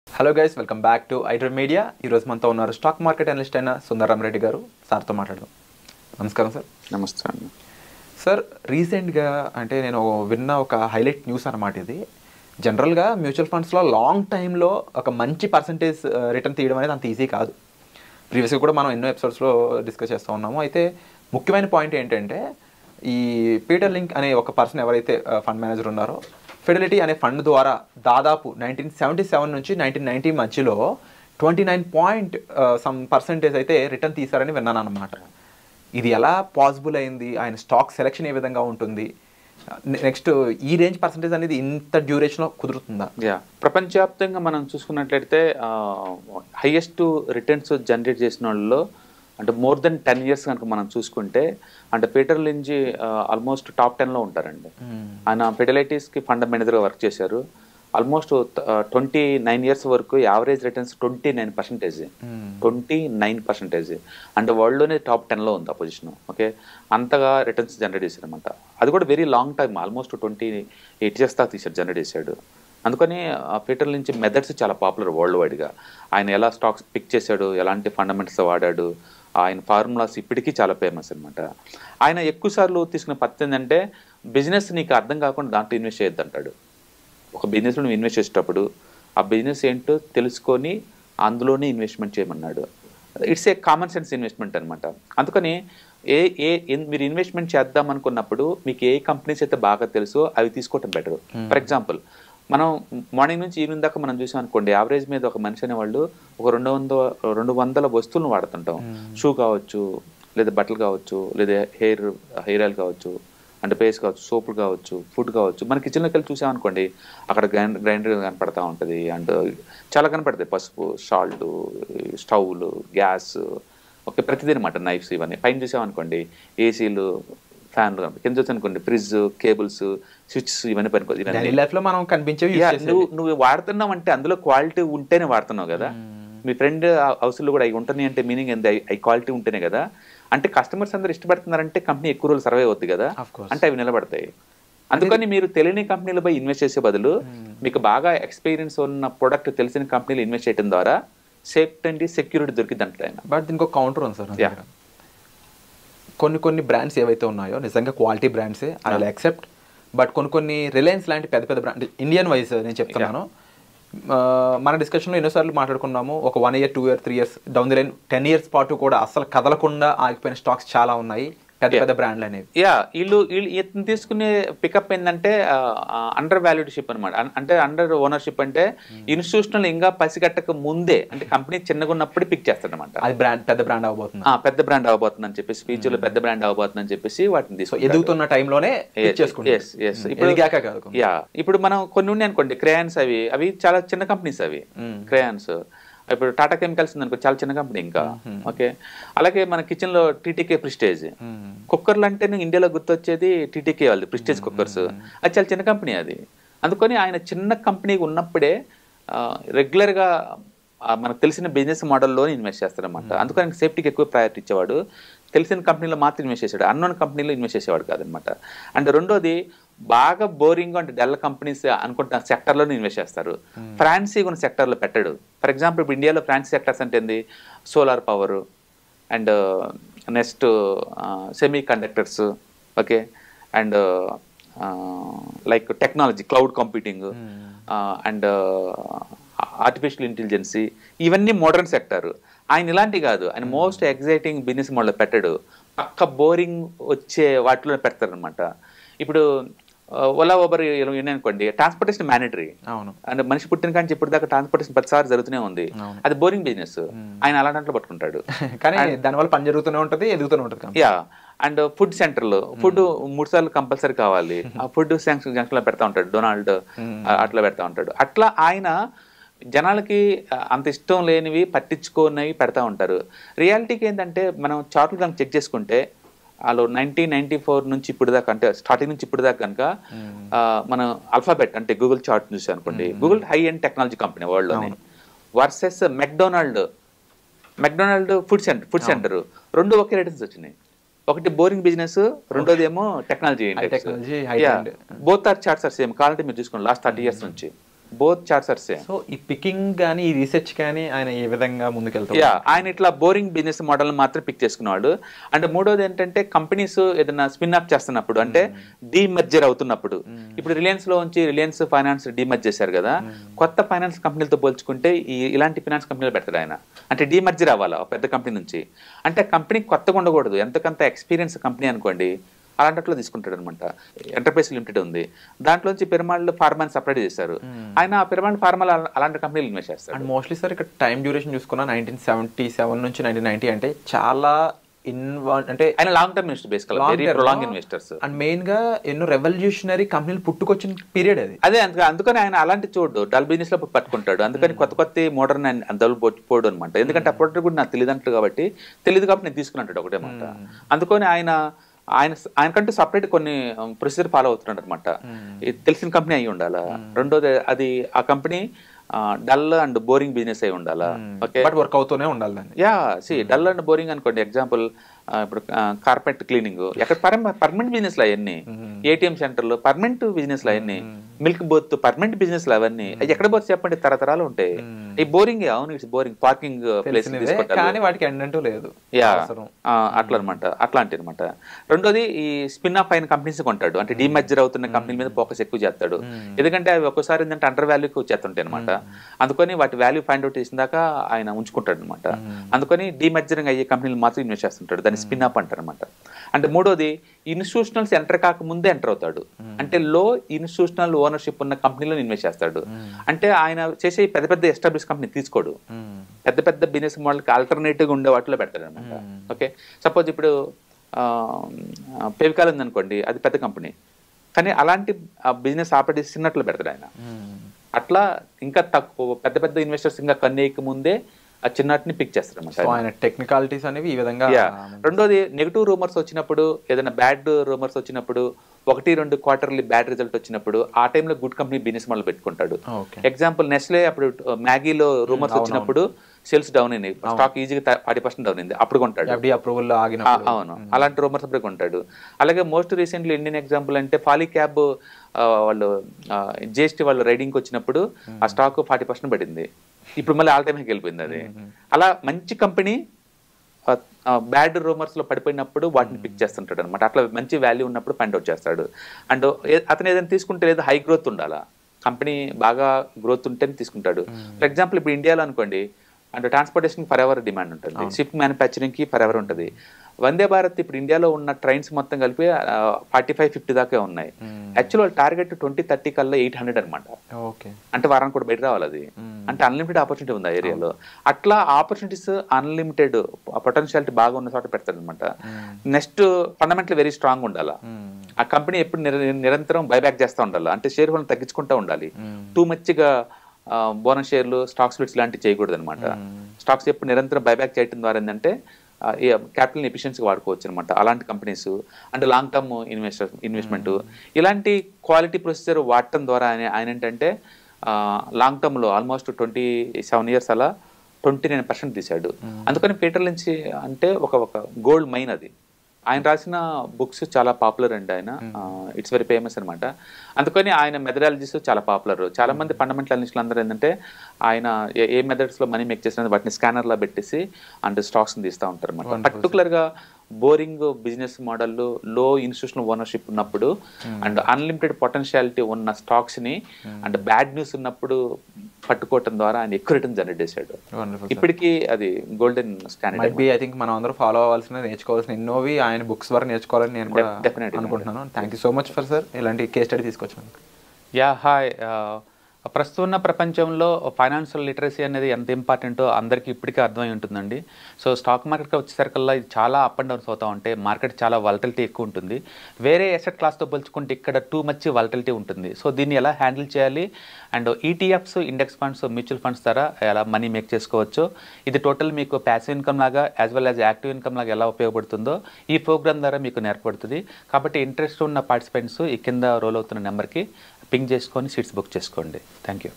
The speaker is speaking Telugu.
Hello guys, welcome back to iDream media. ఈరోజు మనతో ఉన్నారు స్టాక్ మార్కెట్ అనలిస్ట్ అయిన సుందరరామరెడ్డి గారు. సార్తో మాట్లాడదాం. నమస్కారం సార్. నమస్తే అండి. సార్, రీసెంట్గా అంటే నేను విన్న ఒక హైలైట్ న్యూస్ అన్నమాట ఇది. జనరల్గా మ్యూచువల్ ఫండ్స్లో లాంగ్ టైంలో ఒక మంచి పర్సంటేజ్ రిటర్న్ తీయడం అనేది అంత ఈజీ కాదు. ప్రీవియస్గా కూడా మనం ఎన్నో ఎపిసోడ్స్లో డిస్కస్ చేస్తూ ఉన్నాము. అయితే ముఖ్యమైన పాయింట్ ఏంటంటే, ఈ పీటర్ లింక్ అనే ఒక పర్సన్ ఎవరైతే ఫండ్ మేనేజర్ ఉన్నారో, ఫిడెలిటీ అనే ఫండ్ ద్వారా దాదాపు 1977 నుంచి 1990 మధ్యలో 29% అయితే రిటర్న్ తీశారని విన్నాను అనమాట. ఇది ఎలా పాసిబుల్ అయింది? ఆయన స్టాక్ సెలెక్షన్ ఏ విధంగా ఉంటుంది? నెక్స్ట్ ఈ రేంజ్ పర్సంటేజ్ అనేది ఇంత డ్యూరేషన్లో కుదురుతుందా? ప్రపంచవ్యాప్తంగా మనం చూసుకున్నట్లయితే హైయెస్ట్ రిటర్న్స్ జనరేట్ చేసిన వాళ్ళలో అంటే మోర్ దెన్ 10 years కనుక మనం చూసుకుంటే అంటే పీటర్ లించ్ ఆల్మోస్ట్ టాప్ 10లో ఉంటారండి. ఆయన ఫిడెలిటీస్కి ఫండ్ మేనేజర్గా వర్క్ చేశారు. ఆల్మోస్ట్ 29 years వరకు యావరేజ్ రిటర్న్స్ 29%. 29% అంటే వరల్డ్లోనే టాప్ 10లో ఉంది ఆ పొజిషన్. ఓకే, అంతగా రిటర్న్స్ జనరేట్ చేశారనమాట. అది కూడా very long time, almost 28 years దాకా జనరేట్ చేశాడు. అందుకని పీటర్ లించ్ మెథడ్స్ చాలా పాపులర్ వరల్డ్ వైడ్గా. ఆయన ఎలా స్టాక్స్ పిక్ చేశాడు, ఎలాంటి ఫండమెంటల్స్ వాడాడు, ఆయన ఫార్ములాస్ ఇప్పటికీ చాలా ఫేమస్ అనమాట. ఆయన ఎక్కువసార్లు తీసుకున్న పద్ధతి ఏంటంటే, బిజినెస్ నీకు అర్థం కాకుండా దాంట్లో ఇన్వెస్ట్ చేయొద్దు అంటాడు. ఒక బిజినెస్లో నువ్వు ఇన్వెస్ట్ చేసేటప్పుడు ఆ బిజినెస్ ఏంటో తెలుసుకొని అందులోనే ఇన్వెస్ట్మెంట్ చేయమన్నాడు. It's a common sense investment అనమాట. అందుకని మీరు ఇన్వెస్ట్మెంట్ చేద్దాం అనుకున్నప్పుడు మీకు ఏ కంపెనీస్ అయితే బాగా తెలుసో అవి తీసుకోవటం బెటర్. ఫర్ ఎగ్జాంపుల్, మనం మార్నింగ్ నుంచి ఈవినింగ్ దాకా మనం చూసాం అనుకోండి, యావరేజ్ మీద ఒక మనిషి అనేవాళ్ళు ఒక 200 వస్తువులను వాడుతుంటాం. షూ కావచ్చు, లేదా బట్టలు కావచ్చు, లేదా హెయిర్ ఆయిల్ కావచ్చు, అంటే పేస్ట్ కావచ్చు, సోపులు కావచ్చు, ఫుడ్ కావచ్చు. మన కిచెన్లోకి వెళ్ళి చూసామనుకోండి, అక్కడ గ్రైండర్ కనపడతా ఉంటుంది, అండ్ చాలా కనపడతాయి. పసుపు, సాల్ట్, స్టవ్లు, గ్యాస్, ఓకే, ప్రతిదీ అనమాట. నైఫ్స్, ఇవన్నీ పైన చూసామనుకోండి, ఏసీలు, ఫ్యాన్లు, కింద చూసి అనుకోండి ఫ్రిడ్జ్, కేబుల్స్, స్విచ్స్, ఇవన్నీ పనిపోతుంది. నువ్వు వాడుతున్నావు అంటే అందులో క్వాలిటీ ఉంటేనే వాడుతున్నావు కదా. మీ ఫ్రెండ్ హౌస్లో కూడా అవి ఉంటుంది అంటే మీనింగ్ ఏంది? అవి క్వాలిటీ ఉంటేనే కదా. అంటే కస్టమర్స్ అందరూ ఇష్టపడుతున్నారంటే కంపెనీ ఎక్కువ రోజులు సర్వే అవుతుంది కదా, అంటే అవి నిలబడతాయి. అందుకని మీరు తెలియని కంపెనీలపై ఇన్వెస్ట్ చేసే బదులు మీకు బాగా ఎక్స్పీరియన్స్ ఉన్న ప్రొడక్ట్ తెలిసిన కంపెనీలు ఇన్వెస్ట్ చేయడం ద్వారా సేఫ్టీ అండ్ సెక్యూరిటీ దొరికింది అంటే. బట్ దీనికి ఒక కౌంటర్ ఉంది సార్. కొన్ని బ్రాండ్స్ ఏవైతే ఉన్నాయో నిజంగా క్వాలిటీ బ్రాండ్సే, ఐ విల్ యాక్సెప్ట్. బట్ కొన్ని రిలయన్స్ లాంటి పెద్ద బ్రాండ్, ఇండియన్ వైజ్ నేను చెప్తున్నాను. మన డిస్కషన్లో ఎన్నోసార్లు మాట్లాడుకున్నాము. ఒక 1 year, 2 years, 3 years down the line 10 years పాటు కూడా అసలు కదలకుండా ఆగిపోయిన స్టాక్స్ చాలా ఉన్నాయి, పెద్ద బ్రాండ్లు అనేవి. వీళ్ళు తీసుకునే పికప్ ఏంటంటే అండర్ వాల్యూడ్షిప్ అనమాట. అంటే అండర్ ఓనర్షిప్ అంటే ఇన్స్టిట్యూషనల్ ఇంకా పసిగట్టక ముందే, అంటే కంపెనీ చిన్నగా ఉన్నప్పుడు పిక్ చేస్తారనమాట. అది పెద్ద బ్రాండ్ అవబోతుంది, అని చెప్పేసి, ఫ్యూచర్ లో పెద్ద బ్రాండ్ అవబోతుంది అని చెప్పేసి వాటిని తీసుకు ఎదుగుతున్న టైంలోనే ఇప్పుడు మనం కొన్ని ఉన్నాయి అనుకోండి, క్రేయాన్స్, అవి చాలా చిన్న కంపెనీస్. అవి క్రేయాన్స్ ఇప్పుడు టాటా కెమికల్స్ ఉంది అనుకో, చాలా చిన్న కంపెనీ ఇంకా. ఓకే, అలాగే మన కిచెన్ లో టీటీకే ప్రిస్టేజ్ కుక్కర్లు అంటే ఇండియాలో గుర్తొచ్చేది టీటీకే వాళ్ళు, ప్రిస్టేజ్ కుక్కర్స్. అది చాలా చిన్న కంపెనీ అది. అందుకని ఆయన చిన్న కంపెనీ ఉన్నప్పుడే రెగ్యులర్గా మనకు తెలిసిన బిజినెస్ మోడల్లోనే ఇన్వెస్ట్ చేస్తారనమాట. అందుకని సేఫ్టీకి ఎక్కువ ప్రయారిటీ ఇచ్చేవాడు. తెలిసిన కంపెనీలో మాత్రం ఇన్వెస్ట్ చేసాడు, అన్నోన్ కంపెనీలో ఇన్వెస్ట్ చేసేవాడు కాదనమాట. అండ్ రెండోది, బాగా బోరింగ్ అంటే డెల్ కంపెనీస్ అనుకుంటున్న సెక్టర్లోనే ఇన్వెస్ట్ చేస్తారు. ఫ్రాన్సీ ఉన్న సెక్టర్లో పెట్టాడు. ఫర్ ఎగ్జాంపుల్, ఇప్పుడు ఇండియాలో ఫ్రాన్సీ సెక్టర్స్ అంటే ఏంది? Solar power, and next semi conductors, okay, and like technology, cloud computing, and artificial intelligence, ఇవన్నీ మోడర్న్ సెక్టర్. ఆయన ఇలాంటి కాదు, ఆయన మోస్ట్ ఎగ్జైటింగ్ బిజినెస్ మోడల్ పెట్టాడు. పక్క బోరింగ్ వచ్చే వాటిలో పెడతారనమాట. ఇప్పుడు ఓలా, ఊబర్ అనుకోండి, ట్రాన్స్పోర్టేషన్ మ్యాండేటరీ. అంటే మనిషి పుట్టిన కానీ ఇప్పుడు దాకా ట్రాన్స్పోర్టేషన్ 10 సార్లు జరుగుతూనే ఉంది. అది బోరింగ్ బిజినెస్. ఆయన అలా దాంట్లో పట్టుకుంటాడు, కానీ దానివల్ల పని జరుగుతూనే ఉంటుంది, ఎదుగుతూనే ఉంటుంది. అండ్ ఫుడ్ సెంటర్లో ఫుడ్ 3 సార్లు కంపల్సరీ కావాలి. ఆ ఫుడ్ జంక్షన్ లో పెడతా ఉంటాడు, డొనాల్డ్ అట్లా పెడతా ఉంటాడు. అట్లా ఆయన జనాలకి అంత ఇష్టం లేనివి, పట్టించుకోనివి పెడతా ఉంటారు. రియాలిటీకి ఏంటంటే, మనం చార్ట్లు కనుక చెక్ చేసుకుంటే వాళ్ళు 1994 నుంచి ఇప్పుడు దాకా, అంటే స్టార్టింగ్ నుంచి ఇప్పుడు దాకా కనుక మనం అల్ఫాబెట్ అంటే గూగుల్ చార్ట్ చూసాం అనుకోండి, Google high end technology company వరల్డ్లోనే, వర్సెస్ మెక్డొనాల్డ్ ఫుడ్ సెంటర్ రెండు ఒకే రేటింగ్స్ వచ్చినాయి. ఒకటి బోరింగ్ బిజినెస్, రెండోది ఏమో technology index. Both are charts are same. కావాలంటే మీరు చూసుకోండి లాస్ట్ 30 years నుంచి both charts are same. So ఈ పికింగ్ కానీ ఈ రీసెర్చ్ కానీ ఆయన ఏ విధంగా ముందుకెళ్తారు? ఆయన ఇట్లా బోరింగ్ బిజినెస్ మోడల్ మాత్రం పిక్ చేసుకున్నాడు. అంటే మూడోది ఏంటంటే కంపెనీస్ ఏదైనా స్పిన్ అప్ చేస్తున్నప్పుడు అంటే డీమర్జర్ అవుతున్నప్పుడు, ఇప్పుడు రిలయన్స్ లో ఉంచి రిలయన్స్ ఫైనాన్స్ డీమర్జ్ చేశారు కదా, కొత్త ఫైనాన్స్ కంపెనీలతో పోల్చుకుంటే ఇలాంటి ఫైనాన్స్ కంపెనీలు పెడతాడు ఆయన. అంటే డీమర్జర్ అవ్వాలా పెద్ద కంపెనీ నుంచి. అంటే కంపెనీ కొత్తగా ఉండకూడదు, ఎంతకంత ఎక్స్పీరియన్స్ కంపెనీ అనుకోండి అలాంటిలో తీసుకుంటాడు అనమాట. ఎంటర్ప్రైజ్ లిమిటెడ్ ఉంది, దాంట్లోంచి పిరమాల్ ఫార్మా సపరేట్ చేశారు. ఆయన ఆ పిరమాల్ ఫార్మా అలాంటి కంపెనీలు ఇన్వెస్ట్ చేస్తారు. అండ్ మోస్ట్లీ సార్ ఇక్కడ టైం డ్యూరేషన్ చూసుకున్నా 1977 నుంచి 1990 అంటే చాలా అంటే ఆయన లాంగ్ టర్మ్ ఇన్వెస్టర్, బేసికల్గా very prolong investors. And main గా ఎన్నో రెవల్యూషనరీ కంపెనీలు పుట్టుకొచ్చిన పీరియడ్ అది. అదే అందుకని ఆయన అలాంటి చూడు డల్ బిజినెస్ లో పట్టుకుంటాడు. అందుకని కొత్త మోడర్న్ డల్ పోడు అనమాట. ఎందుకంటే ఆ ప్రొడక్ట్ కూడా నాకు తెలియదు కాబట్టి నేను తీసుకున్నట్టు ఒకటే మాట. అందుకని ఆయనకంటూ సపరేట్ కొన్ని ప్రొసీజర్ ఫాలో అవుతున్నాడు అనమాట. తెలిసిన కంపెనీ అయి ఉండాలా, రెండోది అది ఆ company dull and boring business అయి ఉండాలా. ఓకే, బట్ వర్క్ అవుతూనే ఉండాలి. డల్ అండ్ బోరింగ్ అనుకోండి. ఎగ్జాంపుల్ ఇప్పుడు కార్పెట్ క్లీనింగ్ ఎక్కడ పర్మనెంట్ బిజినెస్ లో అవన్నీ, ఏటీఎం సెంటర్లు పర్మనెంట్ బిజినెస్ లో అవన్నీ, మిల్క్ బోత్ పర్మనెంట్ బిజినెస్ లో అవన్నీ ఎక్కడ పోతే చెప్పండి తరతరాలు ఉంటాయి. ఈ బోరింగ్ అవును, ఇట్స్ బోరింగ్ పార్కింగ్ ప్లేస్ కానీ వాటికి ఎండ్ అంటూ లేదు. అట్లా అనమాట, అట్లాంటి అనమాట. రెండోది ఈ స్పిన్ ఆఫ్ అయిన కంపెనీస్ కొంటాడు, అంటే డీమర్జర్ అవుతున్న కంపెనీ మీద ఫోకస్ ఎక్కువ చేస్తాడు. ఎందుకంటే అవి ఒక్కసారి ఏంటంటే అండర్ వాల్యూకి వచ్చేస్తుంటాయి అనమాట. అందుకని వాటి వాల్యూ ఫైండ్ అవుట్ చేసిన దాకా ఆయన ఉంచుకుంటాడు అనమాట. అందుకని డీమర్జరింగ్ అయ్యే కంపెనీలు మాత్రం ఇన్వెస్ట్ చేస్తుంటాడు, దాన్ని స్పిన్ అప్ అంటారు అనమాట. అంటే మూడోది ఇన్స్టిట్యూషనల్స్ ఎంటర్ కాకముందే ఎంటర్ అవుతాడు, అంటే లో ఇన్స్టిట్యూషనల్ ఓనర్షిప్ ఉన్న కంపెనీలో ఇన్వెస్ట్ చేస్తాడు. అంటే ఆయన చేసే పెద్ద పెద్ద ఎస్టాబ్లిష్ కంపెనీ తీసుకోడు, పెద్ద పెద్ద బిజినెస్ మోడల్కి ఆల్టర్నేటివ్గా ఉండే వాటిలో పెడతాడు అనమాట. ఓకే, సపోజ్ ఇప్పుడు ఫెవికాల్ ఉందనుకోండి, అది పెద్ద కంపెనీ, కానీ అలాంటి బిజినెస్ ఆపరేట్ చిన్నట్లు పెడతాడు ఆయన. అట్లా ఇంకా తక్కువ పెద్ద పెద్ద ఇన్వెస్టర్స్ ఇంకా కన్నేయక ముందే ఆ చిన్నటిని పిక్ చేస్తారు అన్నమాట. టెక్నికాలిటీస్ అనేవి ఈ విధంగా. రెండోది నెగిటివ్ రూమర్స్ వచ్చినప్పుడు, ఏదైనా బ్యాడ్ రూమర్స్ వచ్చినప్పుడు, 1-2 క్వార్టర్లీ బ్యాడ్ రిజల్ట్ వచ్చినప్పుడు ఆ టైంలో గుడ్ కంపెనీ బిజినెస్ మోడల్ పెట్టుకుంటాడు. ఎగ్జాంపుల్ నెస్లే అప్పుడు మ్యాగీలో రూమర్స్ వచ్చినప్పుడు సేల్స్ డౌన్ అయినాయి, స్టాక్ ఈజీగా 40% డౌన్ అయింది, అప్పుడు కొంటాడు. అవును, అలాంటి రూమర్స్ అప్పుడు కొంటాడు. అలాగే మోస్ట్ రీసెంట్లీ ఇండియన్ ఎగ్జాంపుల్ అంటే పాలీక్యాబ్ వాళ్ళు జిఎస్టీ వాళ్ళు రైడింగ్కి వచ్చినప్పుడు ఆ స్టాక్ 40% పడింది, ఇప్పుడు మళ్ళీ ఆల్ టైమ్ హైకి వెళ్ళిపోయింది అది. అలా మంచి కంపెనీ బ్యాడ్ రూమర్స్ లో పడిపోయినప్పుడు వాటిని పిక్ చేస్తుంటాడు అనమాట. అట్లా మంచి వాల్యూ ఉన్నప్పుడు ఫైండ్ అవుట్ చేస్తాడు. అండ్ అతను ఏదైనా తీసుకుంటే లేదా హై గ్రోత్ ఉండాలా, కంపెనీ బాగా గ్రోత్ ఉంటేనే తీసుకుంటాడు. ఫర్ ఎగ్జాంపుల్ ఇప్పుడు ఇండియాలో అనుకోండి, అంటే ట్రాన్స్పోర్టేషన్ ఫర్ ఎవర్ డిమాండ్ ఉంటుంది, షిప్ మ్యానుఫ్యాక్చరింగ్ కి ఫర్ ఎవర్ ఉంటుంది. వందే భారత్ ఇప్పుడు ఇండియాలో ఉన్న ట్రైన్స్ మొత్తం కలిపి 45-50 దాకా ఉన్నాయి. యాక్చువల్ టార్గెట్ 2030 కల్లా 800 అనమాట. అంటే వారానికి కూడా బయట రావాలి అది. అంటే అన్లిమిటెడ్ ఆపర్చునిటీ ఉంది ఆ ఏరియాలో. అట్లా ఆపర్చునిటీస్ అన్లిమిటెడ్ పొటెన్షియాలిటీ బాగా ఉన్న చోట పెడతాడు అనమాట. నెక్స్ట్ ఫండమెంటల్ వెరీ స్ట్రాంగ్ ఉండాలా, ఆ కంపెనీ ఎప్పుడు నిరంతరం బైబ్యాక్ చేస్తూ ఉండాలి, అంటే షేర్ హోల్డర్ని తగ్గించుకుంటూ ఉండాలి. టూ మచ్గా బోనస్ షేర్లు, స్టాక్ స్ప్లిట్స్ లాంటివి చేయకూడదు అనమాట. స్టాక్స్ ఎప్పుడు నిరంతరం బైబ్యాక్ చేయడం ద్వారా ఏంటంటే క్యాపిటల్ ఎఫిషియన్సీగా వాడుకోవచ్చు అనమాట అలాంటి కంపెనీస్. అంటే లాంగ్ టర్మ్ ఇన్వెస్ట్మెంట్ ఇలాంటి క్వాలిటీ ప్రొసీజర్ వాడటం ద్వారా ఆయన ఏంటంటే లాంగ్ టర్మ్లో ఆల్మోస్ట్ 27 years అలా 29% తీశాడు. అందుకని పీటర్ లించ్ అంటే ఒక గోల్డ్ మైన్ అది. ఆయన రాసిన బుక్స్ చాలా పాపులర్ అండి, ఆయన ఇట్స్ వెరీ ఫేమస్ అనమాట. అందుకని ఆయన మెథడాలజీస్ చాలా పాపులర్. చాలా మంది ఫండమెంటల్ అనలిస్టులు అందరూ ఏంటంటే ఆయన ఏ మెథడ్స్లో మనీ మేక్ చేసిన వాటిని స్కానర్లో పెట్టేసి అంటే స్టాక్స్ని తీస్తూ ఉంటారు అనమాట. పర్టికులర్గా బోరింగ్ బిజినెస్ మోడల్, లో ఇన్స్టిట్యూషనల్ ఓనర్షిప్ ఉన్నప్పుడు అండ్ అన్లిమిటెడ్ పొటెన్షియాలిటీ ఉన్న స్టాక్స్ని అండ్ బ్యాడ్ న్యూస్ ఉన్నప్పుడు పట్టుకోవటం ద్వారా ఆయన ఎక్కువ రిటర్న్ జనరేట్ చేశాడు. ఇప్పటికీ అది గోల్డెన్ స్టాండర్డ్. ఐ థింక్ మనం అందరూ ఫాలో అవ్వాల్సిన, నేర్చుకోవాల్సిన ఎన్నోవి ఆయన బుక్స్ ద్వారా నేర్చుకోవాలని నేను కూడా అనుకుంటున్నాను. Thank you so much for sir ఇలాంటి కేస్ స్టడీ తీసుకొచ్చాను. హాయ్. ప్రస్తుతం ఉన్న ప్రపంచంలో ఫైనాన్షియల్ లిటరసీ అనేది ఎంత ఇంపార్టెంటో అందరికీ ఇప్పటికే అర్థమై ఉంటుందండి. సో స్టాక్ మార్కెట్కి వచ్చేసరికల్లా ఇది చాలా అప్ అండ్ డౌన్స్ అవుతూ ఉంటాయి. మార్కెట్ చాలా వాలటిలిటీ ఎక్కువ ఉంటుంది. వేరే అసెట్ క్లాస్తో పోల్చుకుంటే ఇక్కడ టూ మచ్ వాలటిలిటీ ఉంటుంది. సో దీన్ని ఎలా హ్యాండిల్ చేయాలి and ETFs, index funds, mutual funds ద్వారా ఎలా మనీ మేక్ చేసుకోవచ్చు, ఇది టోటల్ మీకు ప్యాసివ్ ఇన్కమ్ లాగా as well as active income లాగా ఎలా ఉపయోగపడుతుందో ఈ ప్రోగ్రామ్ ద్వారా మీకు నేర్పడుతుంది. కాబట్టి ఇంట్రెస్ట్ ఉన్న పార్టిసిపెంట్స్ ఈ కింద రోల్ అవుతున్న నెంబర్కి పింగ్ చేసుకొని సీట్స్ బుక్ చేసుకోండి. Thank you.